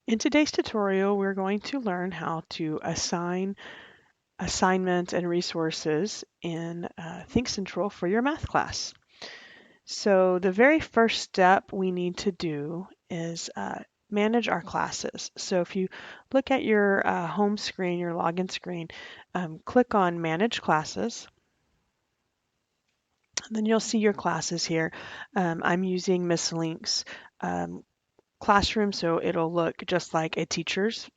In today's tutorial, we're going to learn how to assign assignments and resources in Thinkcentral for your math class. So the very first step we need to do is manage our classes. So if you look at your home screen, your login screen, click on Manage Classes. Then you'll see your classes here. I'm using Miss Link's classroom, so it'll look just like a teacher's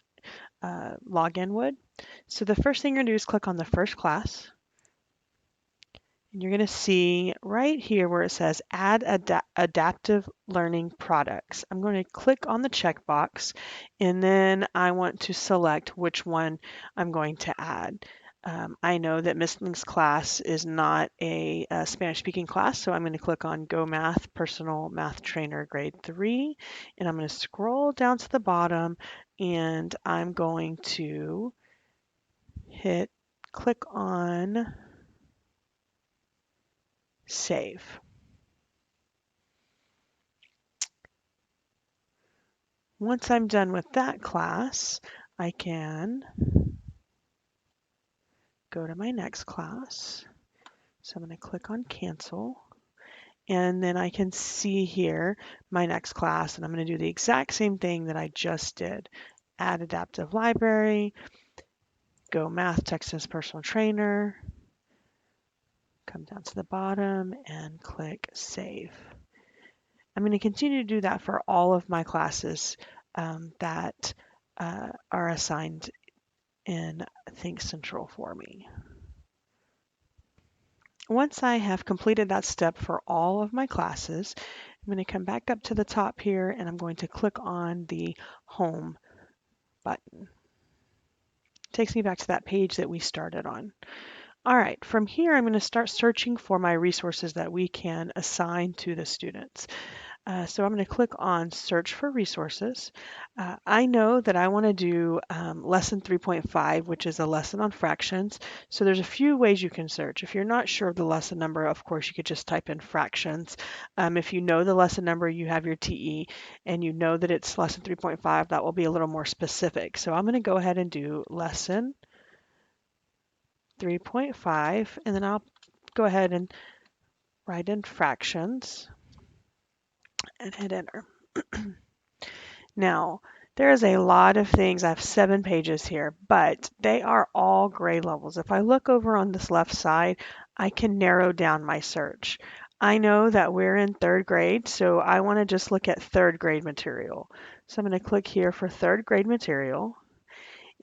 login would. So the first thing you're going to do is click on the first class. And you're going to see right here where it says Add Adaptive Learning Products. I'm going to click on the checkbox, and then I want to select which one I'm going to add. I know that Miss Link's class is not a Spanish-speaking class, so I'm going to click on Go Math Personal Math Trainer Grade 3, and I'm going to scroll down to the bottom, and I'm going to click on Save. Once I'm done with that class, I can go to my next class. So I'm going to click on Cancel. And then I can see here my next class, and I'm going to do the exact same thing that I just did. Add Adaptive Library, go Math Texas Personal Trainer, come down to the bottom and click Save. I'm going to continue to do that for all of my classes that are assigned in Thinkcentral for me. Once I have completed that step for all of my classes, I'm going to come back up to the top here and I'm going to click on the Home button. It takes me back to that page that we started on. All right, from here I'm going to start searching for my resources that we can assign to the students. So I'm going to click on Search for Resources. I know that I want to do Lesson 3.5, which is a lesson on fractions. So there's a few ways you can search. If you're not sure of the lesson number, of course, you could just type in fractions. If you know the lesson number, you have your TE, and you know that it's Lesson 3.5, that will be a little more specific. So I'm going to go ahead and do Lesson 3.5, and then I'll go ahead and write in fractions and hit enter. Now, there's a lot of things. I have 7 pages here, but they are all grade levels. If I look over on this left side, I can narrow down my search. I know that we're in 3rd grade, so I want to just look at 3rd grade material. So I'm going to click here for 3rd grade material.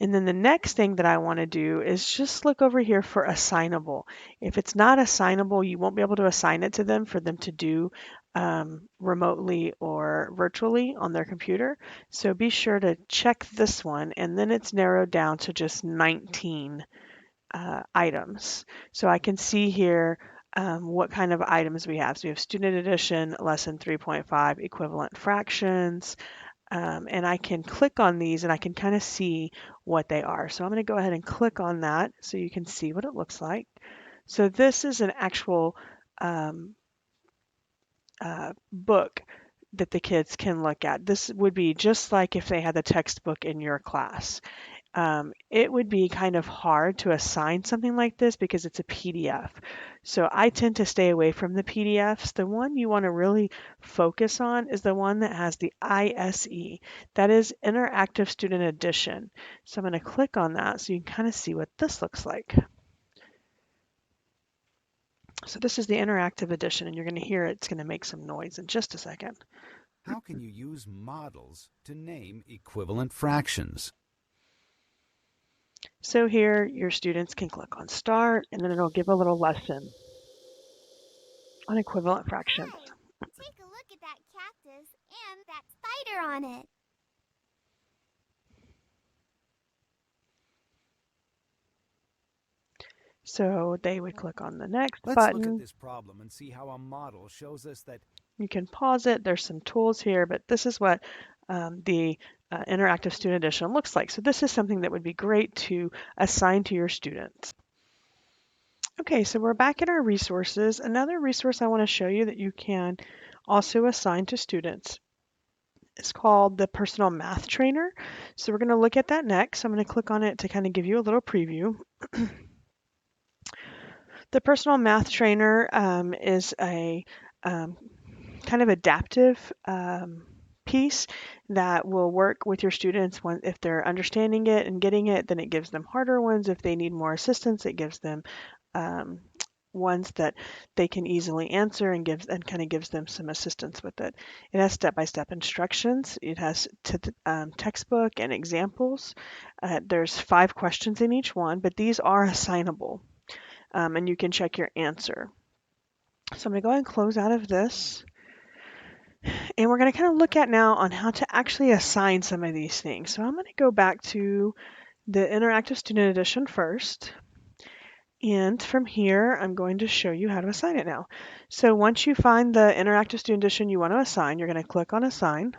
And then the next thing that I want to do is just look over here for assignable. If it's not assignable, you won't be able to assign it to them for them to do remotely or virtually on their computer. So be sure to check this one, and then it's narrowed down to just 19 items. So I can see here what kind of items we have. So we have Student Edition, Lesson 3.5, Equivalent Fractions, and I can click on these and I can kind of see what they are. So I'm going to go ahead and click on that so you can see what it looks like. So this is an actual book that the kids can look at. This would be just like if they had the textbook in your class. It would be kind of hard to assign something like this because it's a PDF. So I tend to stay away from the PDFs. The one you want to really focus on is the one that has the ISE. That is Interactive Student Edition. So I'm going to click on that so you can kind of see what this looks like. So this is the interactive edition, and you're going to hear it's going to make some noise in just a second. How can you use models to name equivalent fractions? So here your students can click on Start, and then it'll give a little lesson on equivalent fractions. Hi, take a look at that cactus and that spider on it. So they would click on the next Let's button. look at this problem and see how a model shows us that. You can pause it. There's some tools here, but this is what the Interactive Student Edition looks like. So this is something that would be great to assign to your students. Okay, so we're back in our resources. Another resource I want to show you that you can also assign to students is called the Personal Math Trainer. So we're going to look at that next. I'm going to click on it to kind of give you a little preview. The Personal Math Trainer is a um, kind of adaptive piece that will work with your students when, if they're understanding it and getting it, then it gives them harder ones. If they need more assistance, it gives them um, ones that they can easily answer and kind of gives them some assistance with it. It has step-by-step instructions. It has textbook and examples. There's 5 questions in each one, but these are assignable, and you can check your answer. So I'm going to go ahead and close out of this. And we're going to kind of look at now on how to actually assign some of these things. So I'm going to go back to the Interactive Student Edition first. And from here, I'm going to show you how to assign it now. So once you find the Interactive Student Edition you want to assign, you're going to click on Assign.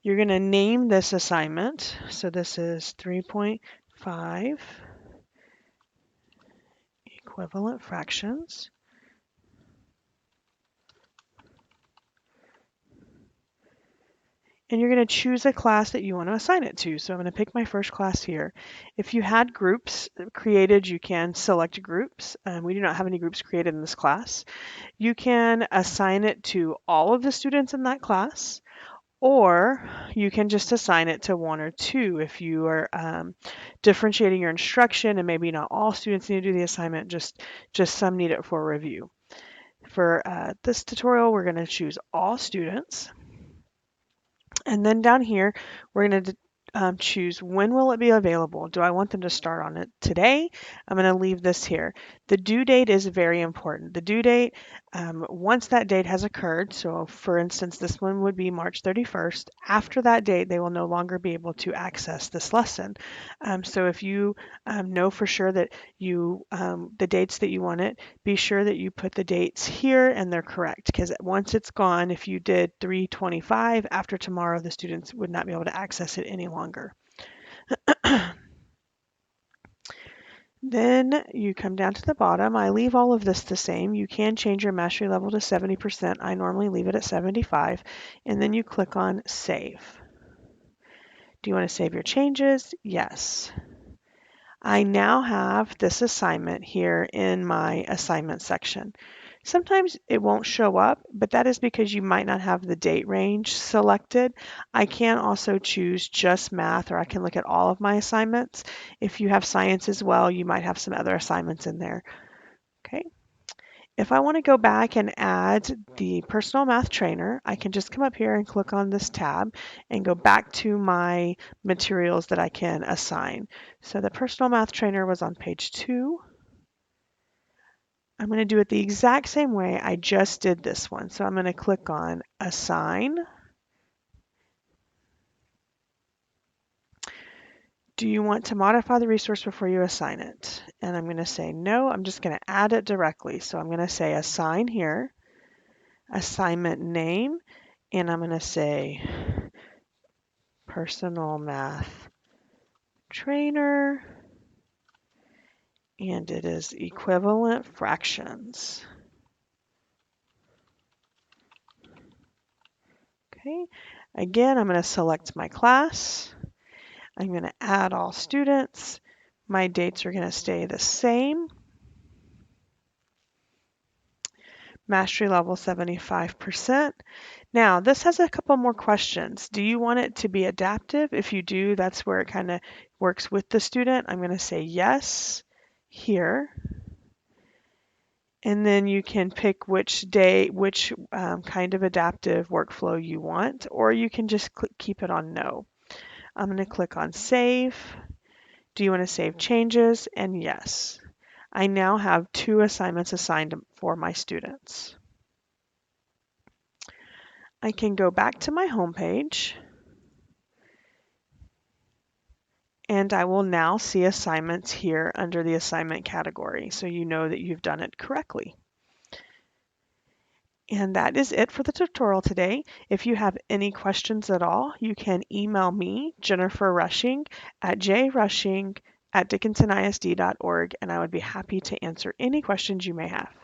You're going to name this assignment. So this is 3.5 equivalent fractions. And you're going to choose a class that you want to assign it to. So I'm going to pick my first class here. If you had groups created, you can select groups. We do not have any groups created in this class. You can assign it to all of the students in that class, or you can just assign it to 1 or 2 if you are differentiating your instruction and maybe not all students need to do the assignment, just some need it for review. For this tutorial, we're going to choose all students. And then down here, we're going to choose when will it be available. Do I want them to start on it today? I'm going to leave this here. The due date is very important. The due date, once that date has occurred, so for instance, this one would be March 31st. After that date, they will no longer be able to access this lesson. So if you know for sure that you the dates that you want it, be sure that you put the dates here and they're correct, because once it's gone, if you did 3/25 after tomorrow, the students would not be able to access it any longer. Then you come down to the bottom. I leave all of this the same. You can change your mastery level to 70%. I normally leave it at 75. And then you click on Save. Do you want to save your changes? Yes. I now have this assignment here in my assignment section. Sometimes it won't show up, but that is because you might not have the date range selected. I can also choose just math, or I can look at all of my assignments. If you have science as well, you might have some other assignments in there. Okay. If I want to go back and add the personal math trainer, I can just come up here and click on this tab and go back to my materials that I can assign. So the personal math trainer was on page 2. I'm going to do it the exact same way I just did this one. So I'm going to click on Assign. Do you want to modify the resource before you assign it? And I'm going to say no, I'm just going to add it directly. So I'm going to say Assign here, assignment name, and I'm going to say Personal Math Trainer, and it is equivalent fractions. Okay, again, I'm going to select my class. I'm going to add all students. My dates are going to stay the same. Mastery level 75%. Now, this has a couple more questions. Do you want it to be adaptive? If you do, that's where it kind of works with the student. I'm going to say yes here. And then you can pick which kind of adaptive workflow you want, or you can just keep it on no. I'm going to click on Save. Do you want to save changes? And yes. I now have 2 assignments assigned for my students. I can go back to my home page, and I will now see assignments here under the assignment category, so you know that you've done it correctly. And that is it for the tutorial today. If you have any questions at all, you can email me, Jennifer Rushing, at jrushing@dickinsonisd.org, and I would be happy to answer any questions you may have.